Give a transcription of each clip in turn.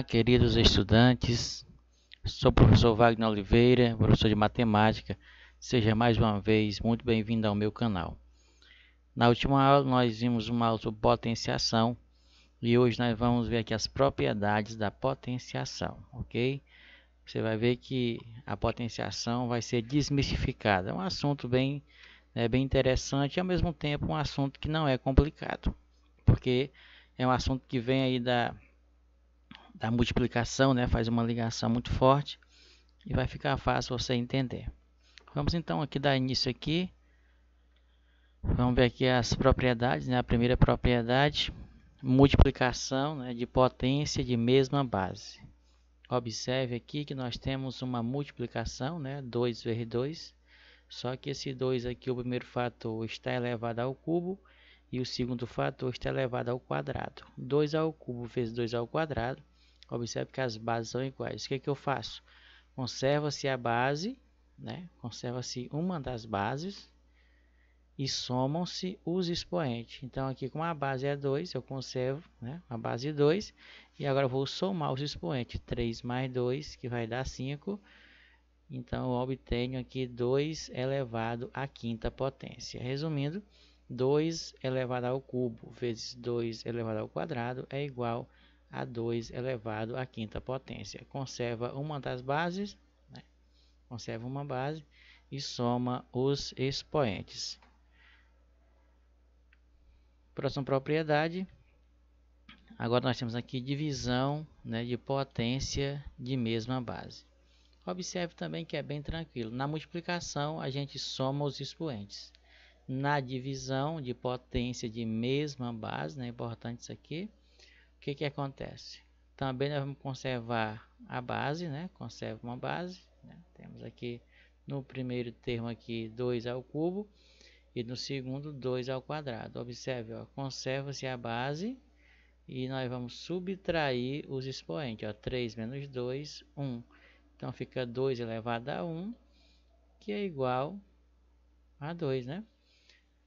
Queridos estudantes, sou o professor Wagner Oliveira, professor de matemática. Seja mais uma vez muito bem-vindo ao meu canal. Na última aula nós vimos uma aula sobre potenciação e hoje nós vamos ver aqui as propriedades da potenciação, ok? Você vai ver que a potenciação vai ser desmistificada. É um assunto bem interessante e ao mesmo tempo um assunto que não é complicado, porque é um assunto que vem aí da multiplicação, né? Faz uma ligação muito forte e vai ficar fácil você entender. Vamos então aqui dar início aqui. Vamos ver aqui as propriedades, né? A primeira propriedade, multiplicação, né, de potência de mesma base. Observe aqui que nós temos uma multiplicação, né? 2 vezes 2. Só que esse 2 aqui, o primeiro fator está elevado ao cubo e o segundo fator está elevado ao quadrado. 2 ao cubo vezes 2 ao quadrado. Observe que as bases são iguais. O que eu faço? Conserva-se a base, né? Conserva-se uma das bases e somam-se os expoentes. Então, aqui como a base é 2, eu conservo, né, a base 2. E agora eu vou somar os expoentes. 3 mais 2, que vai dar 5. Então, eu obtenho aqui 2 elevado à quinta potência. Resumindo, 2 elevado ao cubo vezes 2 elevado ao quadrado é igual a 2 elevado à quinta potência. Conserva uma das bases, né? Conserva uma base e soma os expoentes. Próxima propriedade. Agora nós temos aqui divisão, né, de potência de mesma base. Observe também que é bem tranquilo. Na multiplicação, a gente soma os expoentes. Na divisão de potência de mesma base, né, é importante isso aqui, o que acontece? Também nós vamos conservar a base, né? Conserva uma base. Né? Temos aqui no primeiro termo aqui 2 ao cubo e no segundo 2 ao quadrado. Observe, conserva-se a base e nós vamos subtrair os expoentes. Ó, 3 menos 2, 1. Então fica 2 elevado a 1, que é igual a 2, né?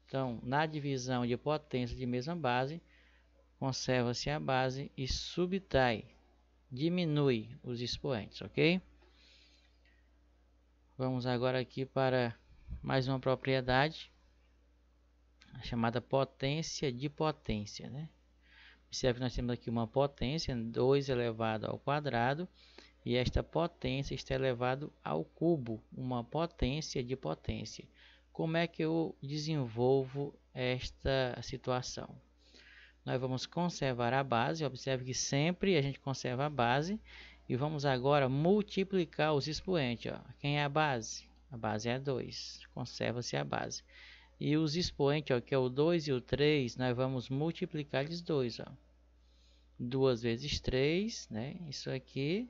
Então, na divisão de potência de mesma base, conserva-se a base e subtrai, diminui os expoentes, ok? Vamos agora aqui para mais uma propriedade, chamada potência de potência, né? Observe que nós temos aqui uma potência, 2 elevado ao quadrado, e esta potência está elevado ao cubo, uma potência de potência. Como é que eu desenvolvo esta situação? Nós vamos conservar a base. Observe que sempre a gente conserva a base. E vamos agora multiplicar os expoentes. Ó. Quem é a base? A base é 2. Conserva-se a base. E os expoentes, ó, que é o 2 e o 3, nós vamos multiplicar eles 2. 2 vezes 3, né? Isso aqui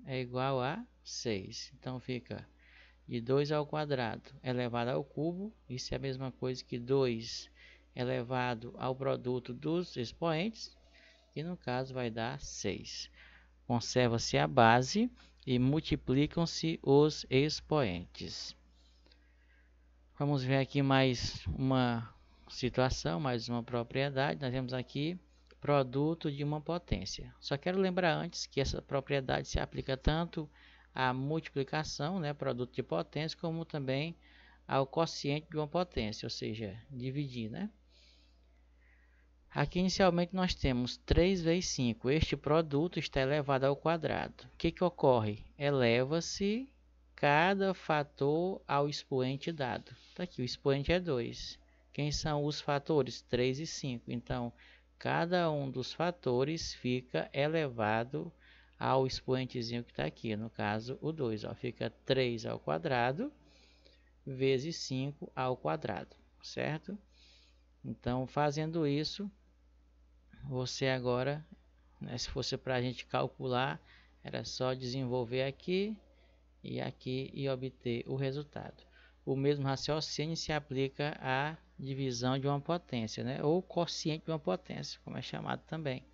é igual a 6. Então fica de 2 ao quadrado elevado ao cubo. Isso é a mesma coisa que 2 elevado ao produto dos expoentes, e no caso vai dar 6. Conserva-se a base e multiplicam-se os expoentes. Vamos ver aqui mais uma situação, mais uma propriedade. Nós temos aqui produto de uma potência. Só quero lembrar antes que essa propriedade se aplica tanto à multiplicação, né, produto de potência, como também ao quociente de uma potência, ou seja, dividir, né? Aqui inicialmente nós temos 3 vezes 5. Este produto está elevado ao quadrado. O que ocorre? Eleva-se cada fator ao expoente dado. Tá aqui, o expoente é 2. Quem são os fatores? 3 e 5. Então, cada um dos fatores fica elevado ao expoentezinho que está aqui. No caso, o 2. Ó, fica 3 ao quadrado vezes 5 ao quadrado. Certo? Então, fazendo isso, você agora, né, se fosse para a gente calcular, era só desenvolver aqui e obter o resultado. O mesmo raciocínio se aplica à divisão de uma potência, né, ou quociente de uma potência, como é chamado também.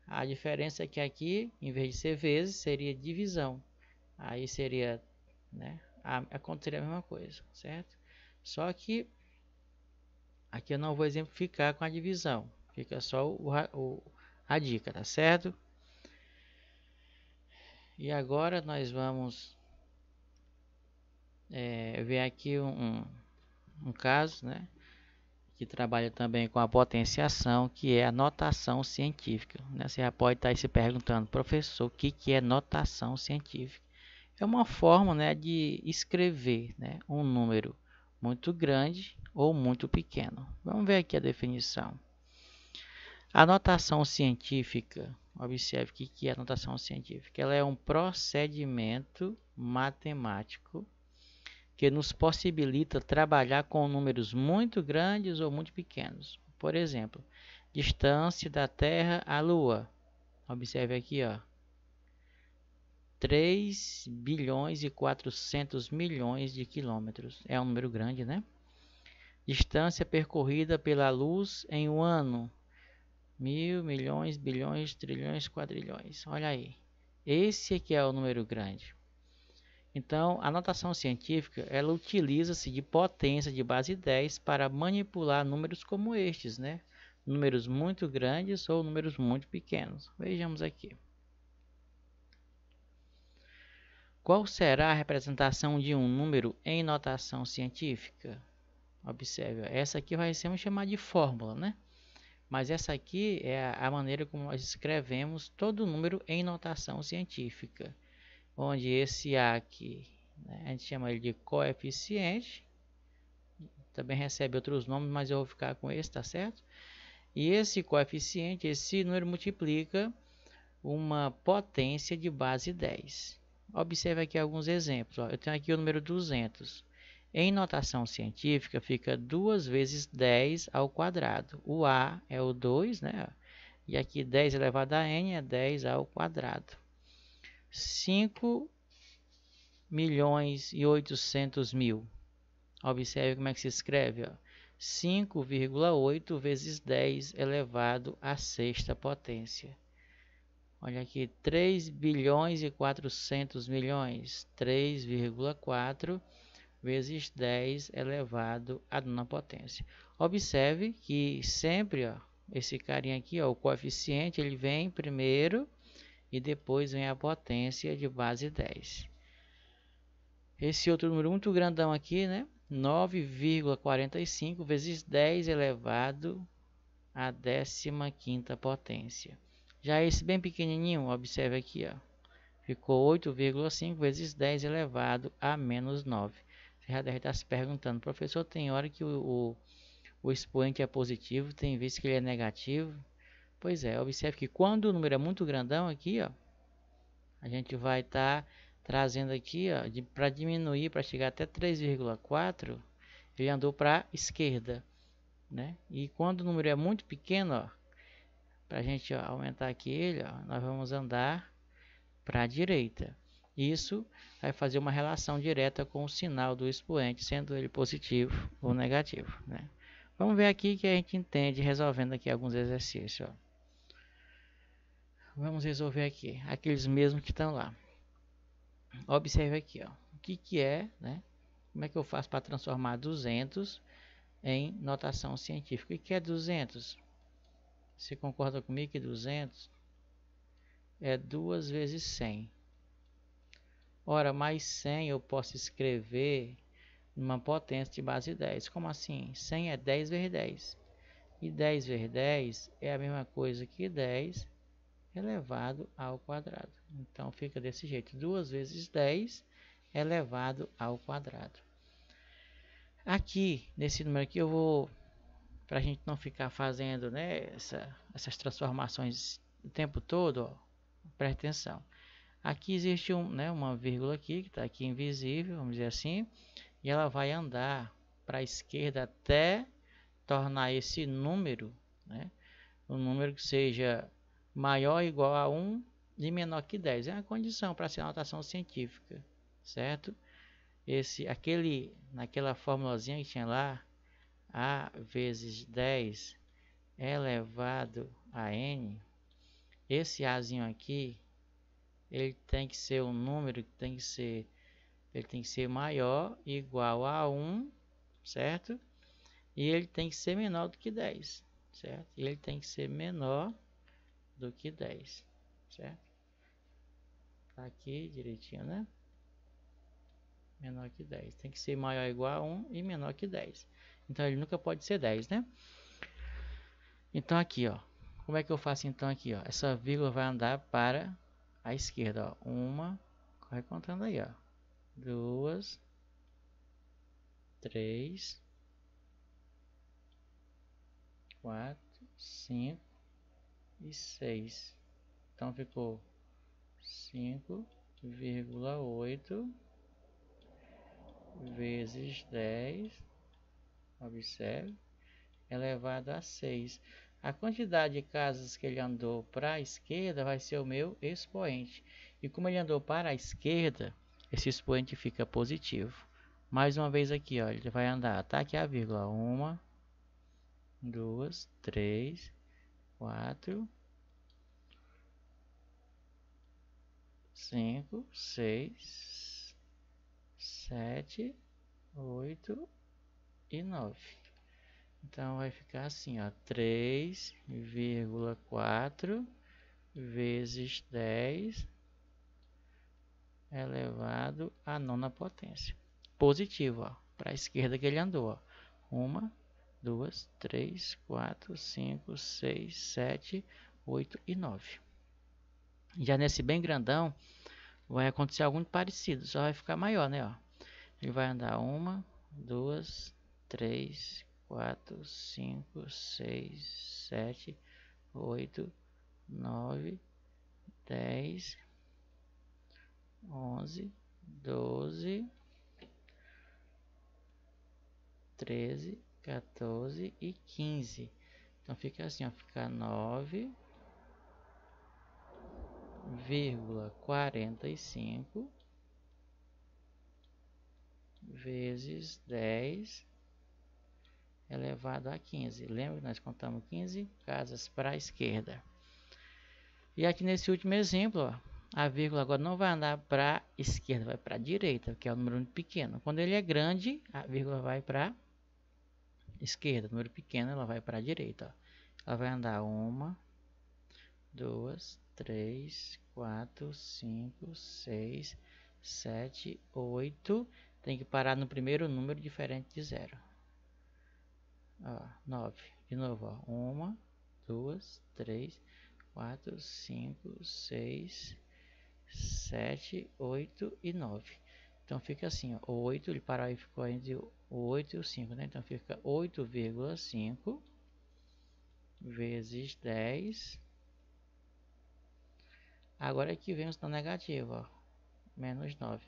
A diferença é que aqui, em vez de ser vezes, seria divisão. Aí seria, né, aconteceria a mesma coisa, certo? Só que aqui eu não vou exemplificar com a divisão. Fica só a dica, tá certo? E agora nós vamos ver aqui um caso, né, que trabalha também com a potenciação, que é a notação científica, né? Você já pode estar se perguntando, professor, o que é notação científica? É uma forma, né, de escrever, né, um número muito grande ou muito pequeno. Vamos ver aqui a definição. A notação científica, observe o que é a notação científica. Ela é um procedimento matemático que nos possibilita trabalhar com números muito grandes ou muito pequenos. Por exemplo, distância da Terra à Lua. Observe aqui, ó. 3 bilhões e 400 milhões de quilômetros. É um número grande, né? Distância percorrida pela luz em um ano. 1000, milhões, bilhões, trilhões, quadrilhões. Olha aí. Esse aqui é o número grande. Então, a notação científica, ela utiliza-se de potência de base 10 para manipular números como estes, né? Números muito grandes ou números muito pequenos. Vejamos aqui. Qual será a representação de um número em notação científica? Observe, essa aqui vai ser chamada de fórmula, né? Mas essa aqui é a maneira como nós escrevemos todo número em notação científica. Onde esse A aqui, né, a gente chama ele de coeficiente. Também recebe outros nomes, mas eu vou ficar com esse, tá certo? E esse coeficiente, esse número multiplica uma potência de base 10. Observe aqui alguns exemplos. Ó. Eu tenho aqui o número 200. Em notação científica, fica 2 vezes 10 ao quadrado. O A é o 2, né? E aqui 10 elevado a n é 10 ao quadrado. 5 milhões e 800 mil. Observe como é que se escreve. 5,8 vezes 10 elevado à sexta potência. Olha aqui, 3 bilhões e 400 milhões, 3,4 vezes 10 elevado à nona potência. Observe que sempre, ó, esse carinha aqui, ó, o coeficiente, ele vem primeiro e depois vem a potência de base 10. Esse outro número muito grandão aqui, né? 9,45 vezes 10 elevado à 15ª potência. Já esse bem pequenininho, observe aqui, ó, ficou 8,5 vezes 10 elevado a menos 9. Você já deve estar se perguntando, professor, tem hora que o expoente é positivo, tem vezes que ele é negativo. Pois é, observe que quando o número é muito grandão aqui, ó, a gente vai estar trazendo aqui, ó, para diminuir, para chegar até 3,4, ele andou para a esquerda, né? E quando o número é muito pequeno, ó, para a gente aumentar aqui ele, ó, nós vamos andar para a direita. Isso vai fazer uma relação direta com o sinal do expoente, sendo ele positivo ou negativo, né? Vamos ver aqui que a gente entende resolvendo aqui alguns exercícios. Ó. Vamos resolver aqui, aqueles mesmos que estão lá. Observe aqui, ó, o que é, né? Como é que eu faço para transformar 200 em notação científica? O que é 200? Você concorda comigo que 200 é 2 vezes 100? Ora, mais 100 eu posso escrever numa potência de base 10. Como assim? 100 é 10 vezes 10. E 10 vezes 10 é a mesma coisa que 10 elevado ao quadrado. Então fica desse jeito. 2 vezes 10 elevado ao quadrado. Aqui, nesse número aqui, eu vou, para a gente não ficar fazendo, né, essas transformações o tempo todo, ó, presta atenção. Aqui existe uma vírgula aqui, que está aqui invisível, vamos dizer assim, e ela vai andar para a esquerda até tornar esse número, né, um número que seja maior ou igual a 1 e menor que 10. É uma condição para ser notação científica, certo? Naquela formulazinha que tinha lá, A vezes 10 elevado a N, esse Azinho aqui, ele tem que ser um número que ele tem que ser maior ou igual a 1, certo? E ele tem que ser menor do que 10, certo? E ele tem que ser menor do que 10, certo? Tá aqui direitinho, né? Menor que 10. Tem que ser maior ou igual a 1 e menor que 10. Então ele nunca pode ser 10, né? Então aqui, ó. Como é que eu faço então aqui, ó? Essa vírgula vai andar para a esquerda, ó. Uma, vai contando aí, ó. 2, 3, 4, 5 e 6. Então ficou 5,8 vezes 10, observe, elevado a 6. A quantidade de casas que ele andou para a esquerda vai ser o meu expoente. E como ele andou para a esquerda, esse expoente fica positivo. Mais uma vez aqui, ó, ele vai andar, tá aqui a vírgula, 1, 2, 3, 4, 5, 6, 7, 8 e 9. Então vai ficar assim, ó, 3,4 vezes 10 elevado à nona potência. Positivo, ó, para a esquerda que ele andou, ó. 1, 2, 3, 4, 5, 6, 7, 8 e 9. Já nesse bem grandão, vai acontecer algo parecido, só vai ficar maior, né, ó. Ele vai andar 1, 2, 3, 4, 5, 6, 7, 8, 9, 10, 11, 12, 13, 14 e 15. Então fica assim, ó, fica 9,45 vezes 10 elevado a 15. Lembra que nós contamos 15 casas para a esquerda. E aqui nesse último exemplo, ó, a vírgula agora não vai andar para a esquerda, vai para a direita, que é o número muito pequeno. Quando ele é grande, a vírgula vai para a esquerda. O número pequeno, ela vai para a direita. Ó. Ela vai andar 1, 2, 3, 4, 5, 6, 7, 8. Tem que parar no primeiro número diferente de 0. 9. De novo, ó. 1, 2, 3, 4, 5, 6, 7, 8 e 9. Então fica assim, ó. O 8 ele parou e ficou entre o 8 e o 5, né? Então fica 8,5 vezes 10. Agora aqui vemos no negativo, ó. Menos 9.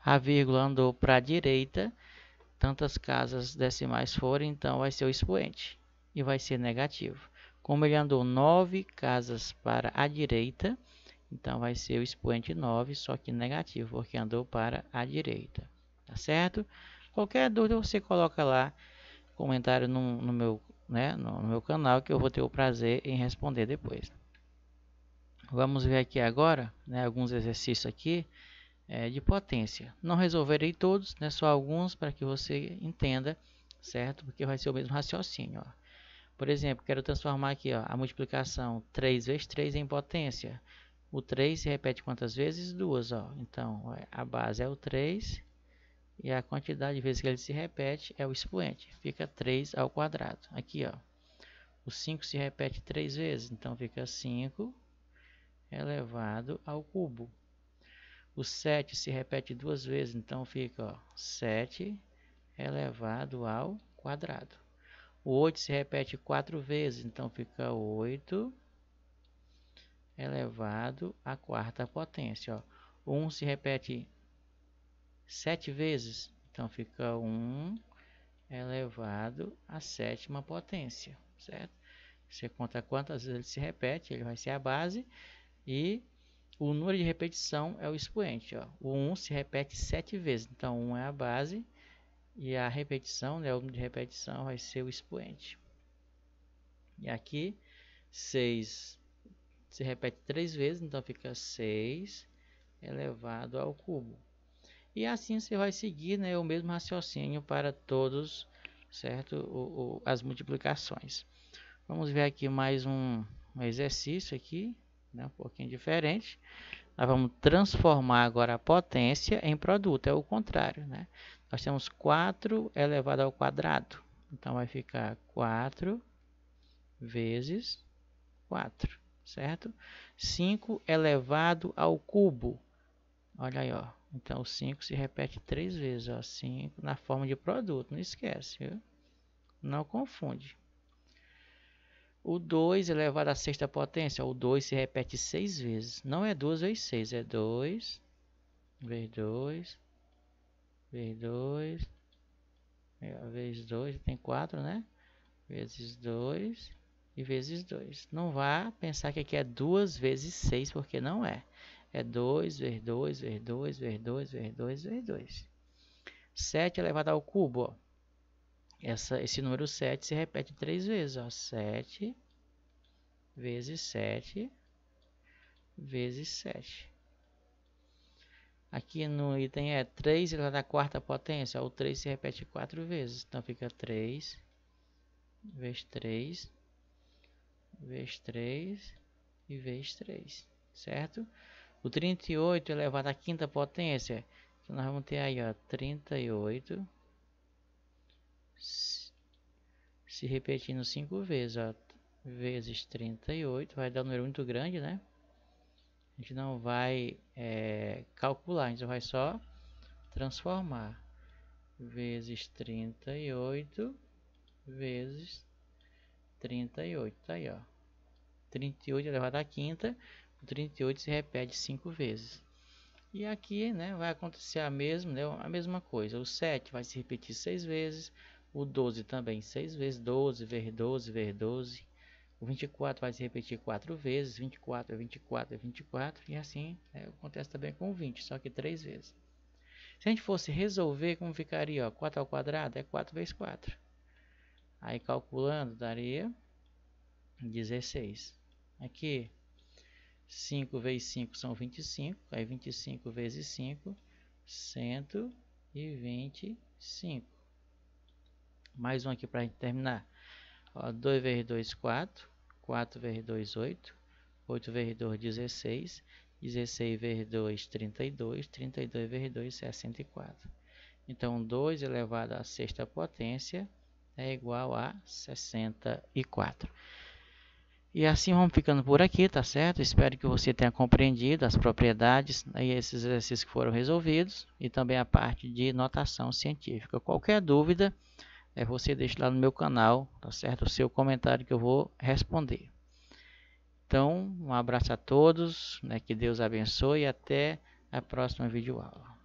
A vírgula andou para a direita. Tantas casas decimais forem, então vai ser o expoente. E vai ser negativo. Como ele andou 9 casas para a direita, então vai ser o expoente 9, só que negativo, porque andou para a direita. Tá certo? Qualquer dúvida você coloca lá, comentário no meu, né, no meu canal, que eu vou ter o prazer em responder depois. Vamos ver aqui agora, né, alguns exercícios aqui de potência. Não resolverei todos, né, só alguns para que você entenda, certo? Porque vai ser o mesmo raciocínio. Ó. Por exemplo, quero transformar aqui, ó, a multiplicação 3 vezes 3 em potência. O 3 se repete quantas vezes? 2. Ó. Então, a base é o 3 e a quantidade de vezes que ele se repete é o expoente. Fica 3 ao quadrado. Aqui, ó. O 5 se repete 3 vezes, então fica 5 elevado ao cubo. O 7 se repete 2 vezes, então fica, ó, 7 elevado ao quadrado. O 8 se repete 4 vezes, então fica 8 elevado à quarta potência. Ó. O 1 se repete 7 vezes, então fica 1 elevado à sétima potência, certo? Você conta quantas vezes ele se repete, ele vai ser a base, e o número de repetição é o expoente. Ó. O 1 se repete 7 vezes, então 1 é a base, e a repetição, né, o número de repetição vai ser o expoente. E aqui, 6 se repete 3 vezes, então fica 6 elevado ao cubo. E assim você vai seguir, né, o mesmo raciocínio para todos, certo? As multiplicações. Vamos ver aqui mais um exercício aqui, né, um pouquinho diferente. Nós vamos transformar agora a potência em produto, é o contrário, né? Nós temos 4 elevado ao quadrado. Então vai ficar 4 vezes 4, certo? 5 elevado ao cubo. Olha aí, ó. Então o 5 se repete 3 vezes, ó. 5 na forma de produto, não esquece, viu? Não confunde. O 2 elevado à sexta potência, o 2 se repete 6 vezes. Não é 2 vezes 6, é 2 vezes 2 vezes 2 vezes 2, tem 4, né? Vezes 2 e vezes 2. Não vá pensar que aqui é 2 vezes 6, porque não é. É 2 vezes 2 vezes 2 vezes 2 vezes 2 vezes 2. 7 elevado ao cubo, ó. Esse número 7 se repete 3 vezes, ó. 7 vezes 7 vezes 7. Aqui no item é 3 elevado à quarta potência. O 3 se repete 4 vezes. Então fica 3 vezes 3 vezes 3 e vezes 3. Certo? O 38 elevado à quinta potência. Então nós vamos ter aí, ó, 38 se repetindo 5 vezes, ó, vezes 38. Vai dar um número muito grande, né? A gente não vai calcular, a gente vai só transformar. Vezes 38 vezes 38. Tá aí, ó. 38 elevado à quinta. O 38 se repete 5 vezes. E aqui, né, vai acontecer a mesma coisa. O 7 vai se repetir 6 vezes. O 12 também 6 vezes. 12 vezes 12 vezes 12. O 24 vai se repetir 4 vezes. 24 é 24 é 24. E assim acontece também com o 20, só que 3 vezes. Se a gente fosse resolver, como ficaria? Ó, 4 ao quadrado é 4 vezes 4. Aí calculando, daria 16. Aqui, 5 vezes 5 são 25. Aí 25 vezes 5, 125. Mais um aqui para a gente terminar. Ó, 2 vezes 2, 4. 4 vezes 2, 8. 8 vezes 2, 16. 16 vezes 2, 32. 32 vezes 2, 64. Então, 2 elevado à sexta potência é igual a 64. E assim vamos ficando por aqui, tá certo? Espero que você tenha compreendido as propriedades e esses exercícios que foram resolvidos e também a parte de notação científica. Qualquer dúvida, você deixa lá no meu canal, tá certo? O seu comentário que eu vou responder. Então, um abraço a todos, né? Que Deus abençoe e até a próxima videoaula.